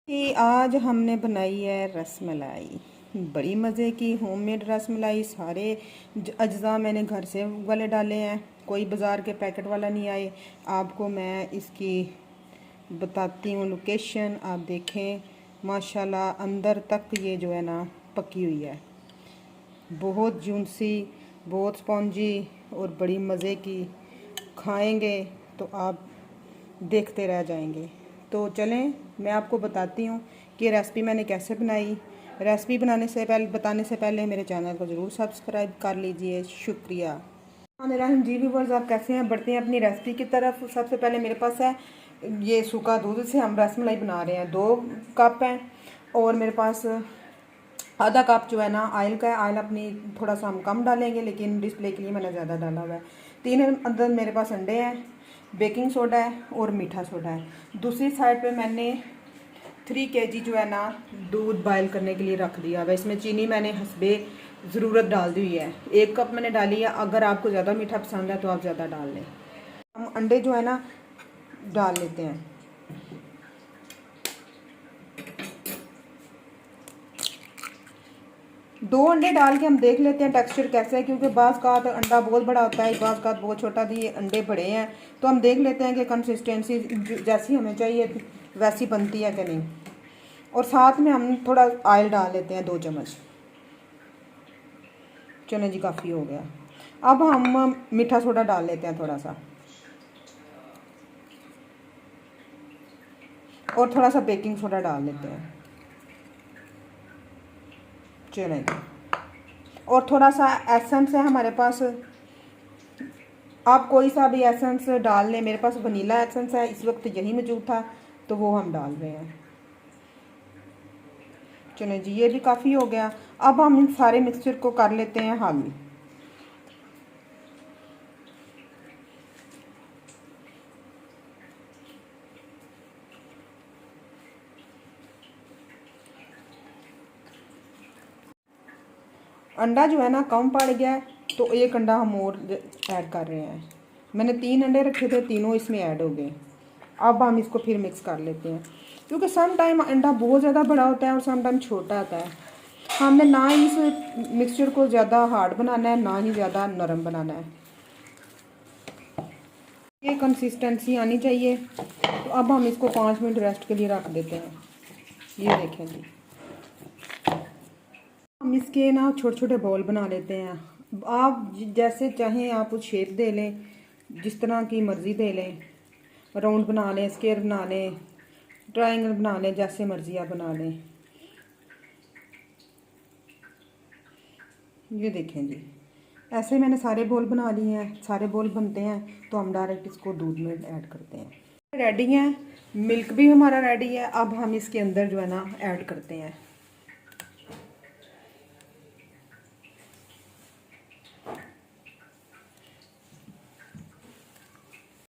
कि आज हमने बनाई है रसमलाई। बड़ी मज़े की होममेड रसमलाई। सारे अज्जा मैंने घर से वाले डाले हैं, कोई बाज़ार के पैकेट वाला नहीं आए। आपको मैं इसकी बताती हूँ लोकेशन। आप देखें माशाल्लाह अंदर तक ये जो है ना पकी हुई है, बहुत जूसी, बहुत स्पॉन्जी और बड़ी मज़े की। खाएंगे तो आप देखते रह जाएंगे। तो चलें मैं आपको बताती हूँ कि रेसिपी मैंने कैसे बनाई। रेसिपी बताने से पहले मेरे चैनल को ज़रूर सब्सक्राइब कर लीजिए। शुक्रिया। मेरा जी व्यूवर्स, आप कैसे हैं? बढ़ते हैं अपनी रेसिपी की तरफ। सबसे पहले मेरे पास है ये सूखा दूध से हम रसमलाई बना रहे हैं। 2 कप हैं और मेरे पास आधा कप जो है ना ऑयल का है। ऑयल अपनी थोड़ा सा हम कम डालेंगे, लेकिन डिस्प्ले के लिए मैंने ज़्यादा डाला हुआ है। 3 अंदर मेरे पास अंडे हैं, बेकिंग सोडा है और मीठा सोडा है। दूसरी साइड पे मैंने 3 kg जो है ना दूध बॉयल करने के लिए रख दिया हुआ। इसमें चीनी मैंने हस्बे ज़रूरत डाल दी हुई है। 1 कप मैंने डाली है। अगर आपको ज़्यादा मीठा पसंद है तो आप ज़्यादा डाल लें। हम अंडे जो है ना डाल लेते हैं। दो अंडे डाल के हम देख लेते हैं टेक्सचर कैसा है, क्योंकि बाज़ का अंडा बहुत बड़ा होता है, बाज़ का बहुत छोटा थी, अंडे बड़े हैं। तो हम देख लेते हैं कि कंसिस्टेंसी जैसी हमें चाहिए वैसी बनती है कि नहीं। और साथ में हम थोड़ा ऑयल डाल लेते हैं, 2 चम्मच। चलो जी, काफ़ी हो गया। अब हम मीठा सोडा डाल लेते हैं थोड़ा सा, और थोड़ा सा बेकिंग सोडा डाल लेते हैं। चलें, और थोड़ा सा एसेंस है हमारे पास। आप कोई सा भी एसेंस डाल लें। मेरे पास वनीला एसेंस है, इस वक्त यही मौजूद था तो वो हम डाल रहे हैं। चलो जी, ये भी काफ़ी हो गया। अब हम इन सारे मिक्सचर को कर लेते हैं हल। अंडा जो है ना कम पड़ गया है, तो 1 अंडा हम और ऐड कर रहे हैं। मैंने 3 अंडे रखे थे, तीनों इसमें ऐड हो गए। अब हम इसको फिर मिक्स कर लेते हैं, क्योंकि सम टाइम अंडा बहुत ज़्यादा बड़ा होता है और सम टाइम छोटा होता है। हमने ना इस मिक्सचर को ज़्यादा हार्ड बनाना है, ना ही ज़्यादा नरम बनाना है। ये कंसिस्टेंसी आनी चाहिए। तो अब हम इसको 5 मिनट रेस्ट के लिए रख देते हैं। ये देखें जी, हम इसके ना छोटे छोटे बॉल बना लेते हैं। आप जैसे चाहें आप उस शेप दे लें, जिस तरह की मर्ज़ी दे लें। राउंड बना लें, स्क्वायर बना लें, ट्रायंगल बना लें, जैसे मर्ज़ी आप बना लें। ये देखें जी, ऐसे मैंने सारे बॉल बना लिए हैं। सारे बॉल बनते हैं तो हम डायरेक्ट इसको दूध में ऐड करते हैं। रेडी है, मिल्क भी हमारा रेडी है। अब हम इसके अंदर जो है ना ऐड करते हैं।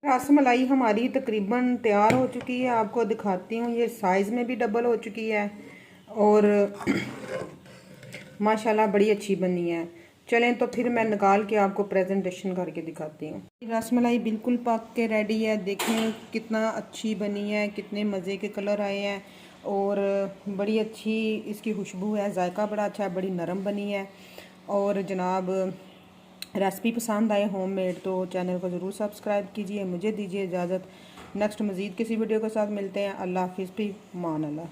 रसमलाई हमारी तकरीबन तैयार हो चुकी है। आपको दिखाती हूँ, ये साइज़ में भी डबल हो चुकी है और माशाल्लाह बड़ी अच्छी बनी है। चलें तो फिर मैं निकाल के आपको प्रेजेंटेशन करके दिखाती हूँ। रसमलाई बिल्कुल पक के रेडी है। देखें कितना अच्छी बनी है, कितने मज़े के कलर आए हैं और बड़ी अच्छी इसकी खुशबू है, जायका बड़ा अच्छा है, बड़ी नरम बनी है। और जनाब, रेसिपी पसंद आए होममेड तो चैनल को ज़रूर सब्सक्राइब कीजिए। मुझे दीजिए इजाज़त। नेक्स्ट मज़ीद किसी वीडियो के साथ मिलते हैं। अल्लाह हाफिज़ भी मान अल्लाह।